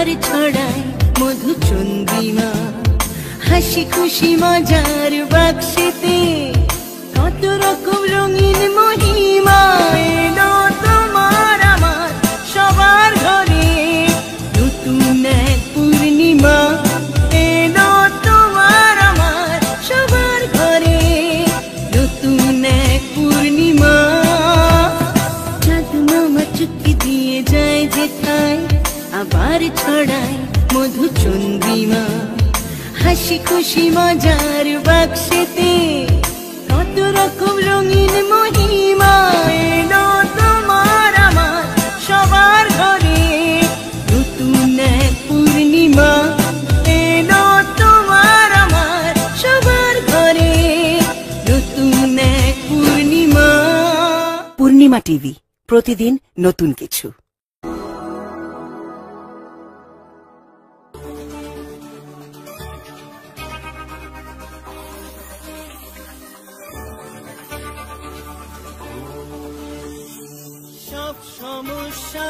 আবার ছড়ায় মধু চন্দ্রিমা, হাসি খুশি মজার বাক্সেতে কত রকম রঙিন মহিমা। এলো তোমার আমার সবার ঘরে নতুন এক পূর্ণিমা, এলো তোমার আমার সবার ঘরে নতুন এক পূর্ণিমা। চাঁদ মামা চুক্তি দিয়ে যায় যেথায় আবার ছড়ায় মধু চন্দ্রিমা, হাসি খুশি মজার বাক্সেতে কত রকম রঙিন মহিমা। এলো তোমার আমার সবার ঘরে নতুন এক পূর্ণিমা, এলো তোমার আমার সবার ঘরে নতুন এক পূর্ণিমা। পূর্ণিমা টিভি, প্রতিদিন নতুন কিছু। সব সমস্যা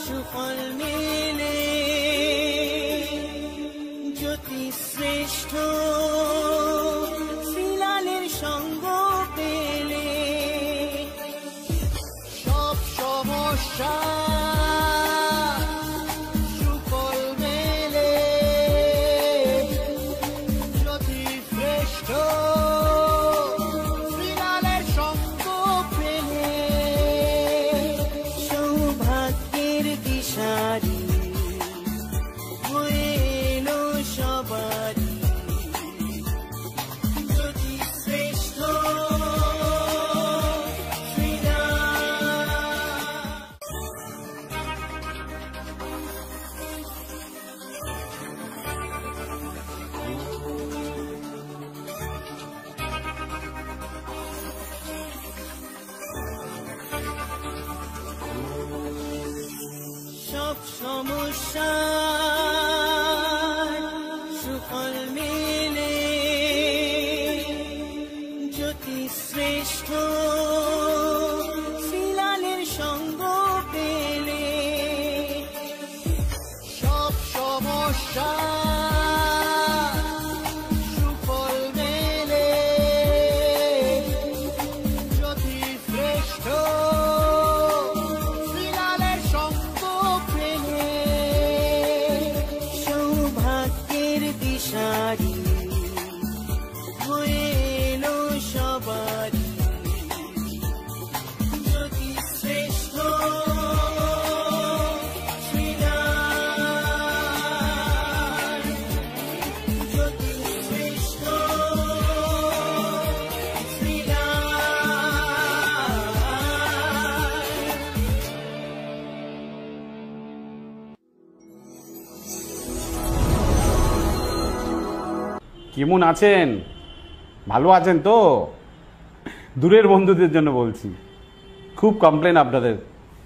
সুফল মেলে জ্যোতি শ্রেষ্ঠ শ্রীলালের সঙ্গ পেলে। সব সমস্যা সুফল মেলে জ্যোতি শ্রেষ্ঠ সব সমস্যা সুফল মেলে জ্যোতি শ্রেষ্ঠ শ্রীলালের সঙ্গ পেলে। সব সমস্যা সুফল মেলে জ্যোতি শ্রেষ্ঠ দিশারি হয়ে এলো সবারি জ্যোতি শ্রেষ্ঠ শ্রীরাম, জ্যোতি শ্রেষ্ঠ কেমন আছেন? ভালো আছেন তো? দূরের বন্ধুদের জন্য বলছি, খুব কমপ্লেন আপনাদের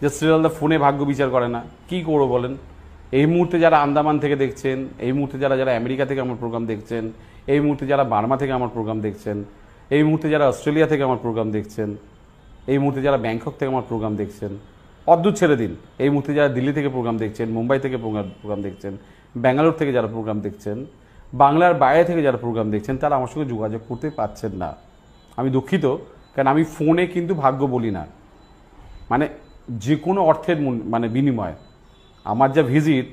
যে শ্রীলালদা ফোনে ভাগ্য বিচার করে না। কি করবো বলেন? এই মুহূর্তে যারা আন্দামান থেকে দেখছেন, এই মুহূর্তে যারা আমেরিকা থেকে আমার প্রোগ্রাম দেখছেন, এই মুহূর্তে যারা বার্মা থেকে আমার প্রোগ্রাম দেখছেন, এই মুহূর্তে যারা অস্ট্রেলিয়া থেকে আমার প্রোগ্রাম দেখছেন, এই মুহূর্তে যারা ব্যাংকক থেকে আমার প্রোগ্রাম দেখছেন, অদ্ভুত ছেড়ে দিন, এই মুহূর্তে যারা দিল্লি থেকে প্রোগ্রাম দেখছেন, মুম্বাই থেকে প্রোগ্রাম দেখছেন, ব্যাঙ্গালোর থেকে যারা প্রোগ্রাম দেখছেন, বাংলার বাইরে থেকে যারা প্রোগ্রাম দেখছেন, তারা আমার সঙ্গে যোগাযোগ করতে পারছেন না। আমি দুঃখিত, কারণ আমি ফোনে কিন্তু ভাগ্য বলি না, মানে যে কোনো অর্থের মানে বিনিময়। আমার যা ভিজিট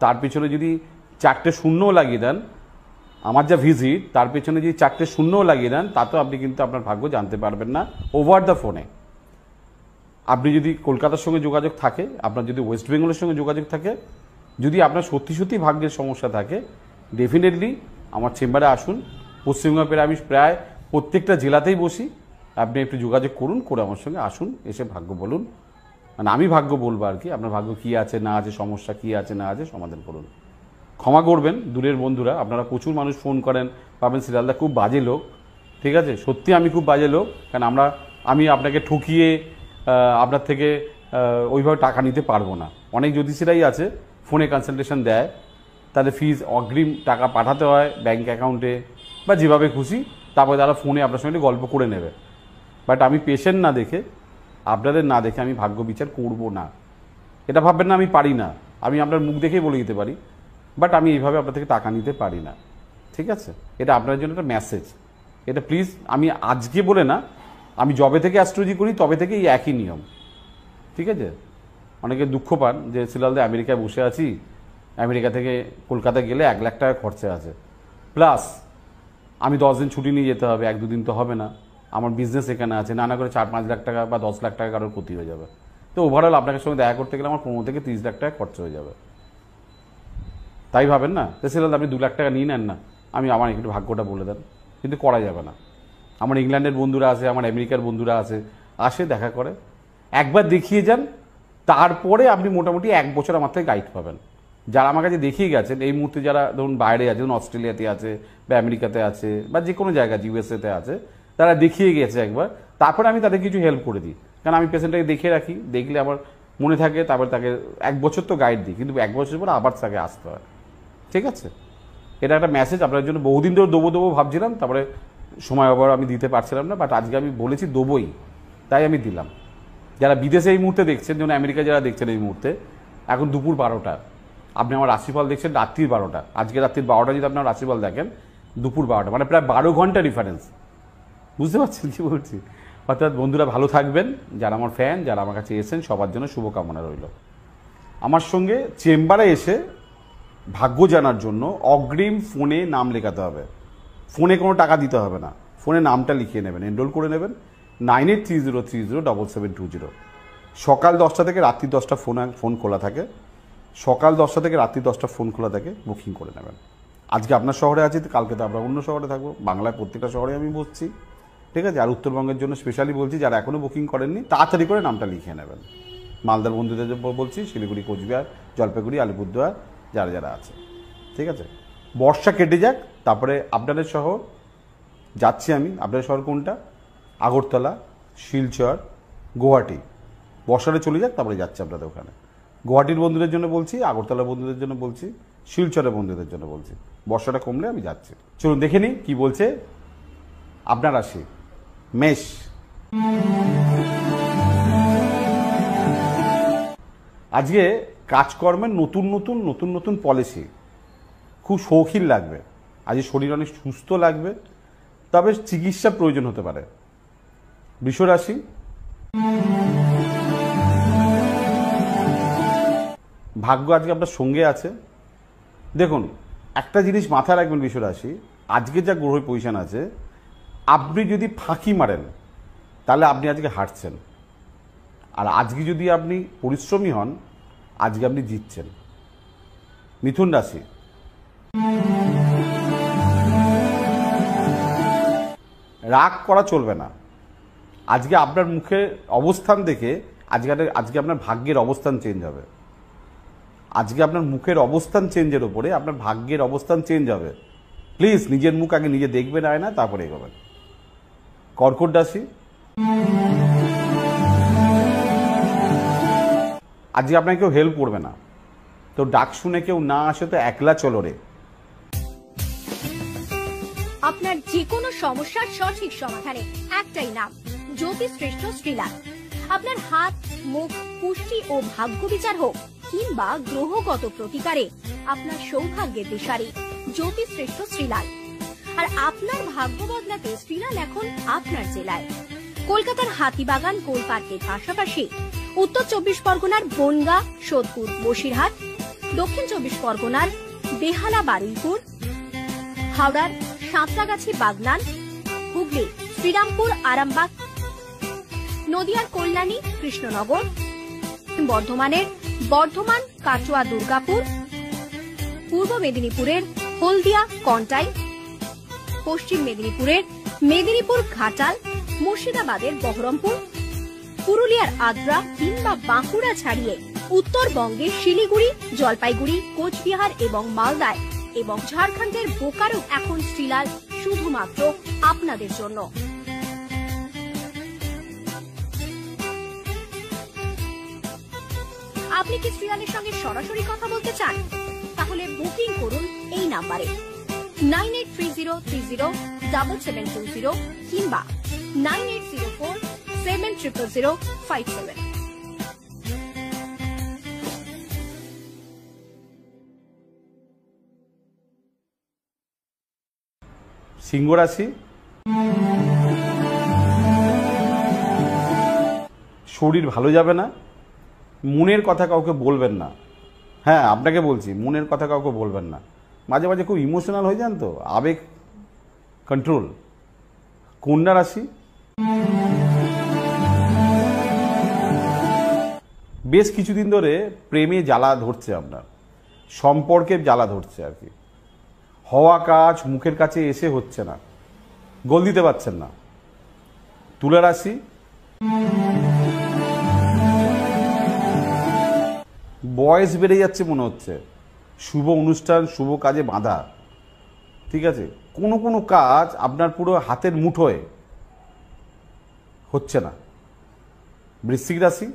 তার পেছনে যদি 4টে শূন্যও লাগিয়ে দেন, আমার যা ভিজিট তার পেছনে যদি 4টে শূন্যও লাগিয়ে দেন, তাতেও আপনি কিন্তু আপনার ভাগ্য জানতে পারবেন না ওভার দ্য ফোনে। আপনি যদি কলকাতার সঙ্গে যোগাযোগ থাকে, আপনার যদি ওয়েস্ট বেঙ্গলের সঙ্গে যোগাযোগ থাকে, যদি আপনার সত্যি সত্যি ভাগ্যের সমস্যা থাকে, ডেফিনেটলি আমার চেম্বারে আসুন। পশ্চিমবঙ্গের আমি প্রায় প্রত্যেকটা জেলাতেই বসি। আপনি একটু যোগাযোগ করুন, করে আমার সঙ্গে আসুন, এসে ভাগ্য বলুন, মানে আমি ভাগ্য বলবো আর কি। আপনার ভাগ্য কী আছে না আছে, সমস্যা কী আছে না আছে, সমাধান করুন। ক্ষমা করবেন দূরের বন্ধুরা, আপনারা প্রচুর মানুষ ফোন করেন, পাবেন শ্রীলালদা খুব বাজে লোক। ঠিক আছে, সত্যি আমি খুব বাজে লোক, কারণ আমি আপনাকে ঠকিয়ে আপনার থেকে ওইভাবে টাকা নিতে পারবো না। অনেক জ্যোতিষীরাই আছে ফোনে কনসালটেশন দেয়, তাদের ফিজ অগ্রিম টাকা পাঠাতে হয় ব্যাঙ্ক অ্যাকাউন্টে বা যেভাবে খুশি, তারপরে তারা ফোনে আপনার সঙ্গে গল্প করে নেবে। বাট আমি পেশেন্ট না দেখে, আপনাদের না দেখে আমি ভাগ্য বিচার করব না। এটা ভাববেন না আমি পারি না, আমি আপনার মুখ দেখেই বলে দিতে পারি, বাট আমি এইভাবে আপনার থেকে টাকা নিতে পারি না, ঠিক আছে? এটা আপনার জন্য একটা মেসেজ। এটা প্লিজ, আমি আজকে বলে না, আমি যবে থেকে অ্যাস্ট্রোলজি করি তবে থেকে এই একই নিয়ম, ঠিক আছে? অনেকে দুঃখ পান যে সিলালদা আমেরিকায় বসে আছি, আমেরিকা থেকে কলকাতা গেলে 1 লাখ টাকা খরচা আছে, প্লাস আমি 10 দিন ছুটি নিয়ে যেতে হবে, 1-2 দিন তো হবে না, আমার বিজনেস এখানে আছে, না করে 4-5 লাখ টাকা বা 10 লাখ টাকা কারোর ক্ষতি হয়ে যাবে। তো ওভারঅল আপনার সঙ্গে দেখা করতে গেলে আমার 15 থেকে 30 লাখ টাকা খরচা হয়ে যাবে, তাই ভাবেন না? তো সিলালদা আপনি 2 লাখ টাকা নিয়ে নেন না, আমি আমার একটু ভাগ্যটা বলে দেন, কিন্তু করা যাবে না। আমার ইংল্যান্ডের বন্ধুরা আছে, আমার আমেরিকার বন্ধুরা আছে, আসে দেখা করে, একবার দেখিয়ে যান, তারপরে আপনি মোটামুটি 1 বছর আমার থেকে গাইড পাবেন। যারা আমার কাছে দেখিয়ে গেছেন এই মুহূর্তে, যারা ধরুন বাইরে আছে, ধরুন অস্ট্রেলিয়াতে আছে বা আমেরিকাতে আছে বা যে কোনো জায়গায় ইউএসএতে আছে, তারা দেখিয়ে গেছে একবার, তারপরে আমি তাদের কিছু হেল্প করে দিই, কারণ আমি পেশেন্টটাকে দেখে রাখি, দেখলে আমার মনে থাকে, তারপর তাকে 1 বছর তো গাইড দিই, কিন্তু 1 বছর পরে আবার তাকে আসতে হয়, ঠিক আছে? এটা একটা মেসেজ আপনার জন্য, বহুদিন ধরে দেবো ভাবছিলাম, তারপরে সময় আবার আমি দিতে পারছিলাম না, বাট আজকে আমি বলেছি দেবোই, তাই আমি দিলাম। যারা বিদেশে এই মুহূর্তে দেখছেন, যেমন আমেরিকা যারা দেখছেন এই মুহূর্তে, এখন দুপুর 12টা, আপনি আমার রাশিফল দেখছেন রাত্রির 12টা, আজকে রাত্রির 12টা যদি আপনার রাশিফল দেখেন দুপুর 12টা, মানে প্রায় 12 ঘন্টা ডিফারেন্স, বুঝতে পারছেন কি বলছি? অর্থাৎ বন্ধুরা ভালো থাকবেন, যারা আমার ফ্যান, যারা আমার কাছে এসেছেন, সবার জন্য শুভকামনা রইল। আমার সঙ্গে চেম্বারে এসে ভাগ্য জানার জন্য অগ্রিম ফোনে নাম লেখাতে হবে, ফোনে কোনো টাকা দিতে হবে না, ফোনে নামটা লিখিয়ে নেবেন, এনরোল করে নেবেন 9830307720। সকাল 10টা থেকে রাত্রি 10টা ফোন খোলা থাকে, সকাল 10টা থেকে রাত্রি 10টা ফোন খোলা থাকে, বুকিং করে নেবেন। আজকে আপনার শহরে আছি, কালকে তো আমরা অন্য শহরে থাকবো, বাংলায় প্রত্যেকটা শহরে আমি বসছি, ঠিক আছে? আর উত্তরবঙ্গের জন্য স্পেশালি বলছি, যারা এখনও বুকিং করেননি তাড়াতাড়ি করে নামটা লিখিয়ে নেবেন। মালদার বন্ধুদের বলছি, শিলিগুড়ি, কোচবিহার, জলপাইগুড়ি, আলিপুরদুয়ার, যারা যারা আছে, ঠিক আছে? বর্ষা কেটে যাক, তারপরে আপনাদের শহর যাচ্ছি আমি। আপনাদের শহর কোনটা? আগরতলা, শিলচর, গুয়াহাটি। বর্ষাটা চলে যাক, তারপরে যাচ্ছে আপনাদের ওখানে। গুয়াহাটির বন্ধুদের জন্য বলছি, আগরতলা বন্ধুদের জন্য বলছি, শিলচরের বন্ধুদের জন্য বলছি, বর্ষাটা কমলে আমি যাচ্ছি। চলুন দেখে নিই কী বলছে আপনার রাশি মেষ। আজকে কাজকর্মের নতুন নতুন পলিসি, খুব শৌখিন লাগবে, আজকে শরীর অনেক সুস্থ লাগবে, তবে চিকিৎসা প্রয়োজন হতে পারে। বৃষ রাশি, ভাগ্য আজকে আপনার সঙ্গে আছে। দেখুন, একটা জিনিস মাথায় রাখবেন বৃষ রাশি, আজকে যা গ্রহ পজিশন আছে, আপনি যদি ফাঁকি মারেন তাহলে আপনি আজকে হারছেন, আর আজকে যদি আপনি পরিশ্রমী হন আজকে আপনি জিতছেন। মিথুন রাশি, রাগ করা চলবে না। আজকে আপনার মুখে অবস্থান দেখে আজকে আপনার ভাগ্যের অবস্থান চেঞ্জ হবে। আজকে আপনার মুখের অবস্থান চেঞ্জের উপরে আপনার ভাগ্যের অবস্থান চেঞ্জ হবে। প্লিজ নিজের মুখ আগে নিজে দেখবেন আয়না, তারপরে এগোবেন। কর্কট রাশি, আজকে আপনাকে কেউ হেল্প করবে না, তো ডাক শুনে কেউ না আসে তো একলা চলো রে। আপনার যে কোনো সমস্যার সঠিক সমাধানে একটাই নাম, জ্যোতিষশ্রেষ্ঠ শ্রীলাল। আপনার হাত, মুখ, পুষ্টি ও ভাগ্য বিচার হোক কিংবা গ্রহগত প্রতিকারে আপনার সৌভাগ্যের দিশারি জ্যোতিষশ্রেষ্ঠ শ্রীলাল। আর আপনার ভাগ্য বদলাতে শ্রীলাল এখন আপনার জেলায়। কলকাতার হাতিবাগান কোল পার্কের পাশাপাশি উত্তর 24 পরগনার বনগা, সোদপুর, বসিরহাট, দক্ষিণ 24 পরগনার বেহালা, বারুইপুর, হাওড়ার সাঁতরাগাছি, বাগনান, হুগলি, শ্রীরামপুর, আরামবাগ, নদিয়ার কল্যাণী, কৃষ্ণনগর, বর্ধমানের বর্ধমান, কাটোয়া, দুর্গাপুর, পূর্ব মেদিনীপুরের হলদিয়া, কন্টাই, পশ্চিম মেদিনীপুরের মেদিনীপুর, ঘাটাল, মুর্শিদাবাদের বহরমপুর, পুরুলিয়ার আদ্রা কিংবা বাঁকুড়া ছাড়িয়ে উত্তরবঙ্গের শিলিগুড়ি, জলপাইগুড়ি, কোচবিহার এবং মালদায় এবং ঝাড়খণ্ডের বোকারো এখন শ্রীলাল শুধুমাত্র আপনাদের জন্য। আপনি কি শ্রীলালের সঙ্গে সরাসরি কথা বলতে চান? তাহলে বুকিং করুন এই নাম্বারে 9830307720 কিংবা 9804700057। সিংহ রাশি, শরীর ভালো যাবে না, মনের কথা কাউকে বলবেন না। হ্যাঁ, আপনাকে বলছি, মনের কথা কাউকে বলবেন না। মাঝে মাঝে খুব ইমোশনাল হয়ে যান তো, আবেগ কন্ট্রোল। কন্যা রাশি, বেশ কিছুদিন ধরে প্রেমে জ্বালা ধরছে, আপনার সম্পর্কে জ্বালা ধরছে আর কি। হওয়া কাজ মুখের কাছে এসে হচ্ছে না, গোল দিতে পারছেন না। তুলা রাশি, বয়স বেড়ে যাচ্ছে মনে হচ্ছে, শুভ অনুষ্ঠান শুভ কাজে বাঁধা, ঠিক আছে। কোনো কোনো কাজ আপনার পুরো হাতের মুঠোয় হচ্ছে না। বৃশ্চিক রাশি,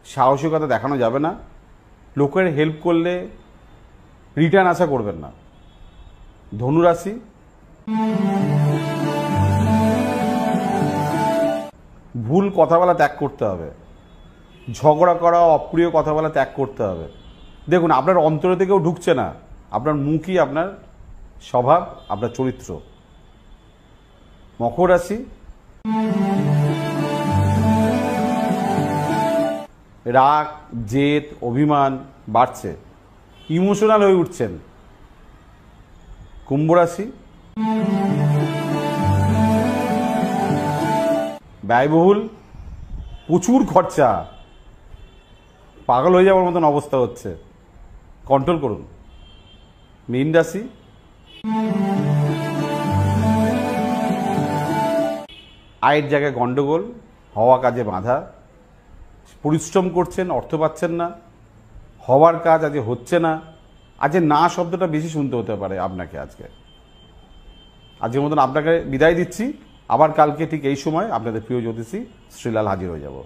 সাহসিকতা দেখানো যাবে না, লোকের হেল্প করলে রিটার্ন আশা করবেন না। ধনু রাশি, ভুল কথা বলা ত্যাগ করতে হবে, ঝগড়া করা অপ্রিয় কথা বলা ত্যাগ করতে হবে। দেখুন, আপনার অন্তরে থেকেও ঢুকছে না, আপনার মুখই আপনার স্বভাব, আপনার চরিত্র। মকর রাশি, রাগ জেদ অভিমান বাড়ছে, ইমোশনাল হয়ে উঠছেন। কুম্ভ রাশি, ব্যয়বহুল, প্রচুর খরচা, পাগল হয়ে যাওয়ার মতন অবস্থা হচ্ছে, কন্ট্রোল করুন। মীন রাশি, আয়ের জায়গায় গন্ডগোল, হওয়া কাজে বাধা, পরিশ্রম করছেন অর্থ পাচ্ছেন না, হওয়ার কাজ আজ হচ্ছে না। আজ না শব্দটা বেশি শুনতে হতে পারে আপনাকে। আজকের মতন আপনাকে বিদায় দিচ্ছি। আবার কালকে ঠিক এই সময় আপনাদের প্রিয় জ্যোতিষী শ্রীলাল হাজির হয়ে যাব।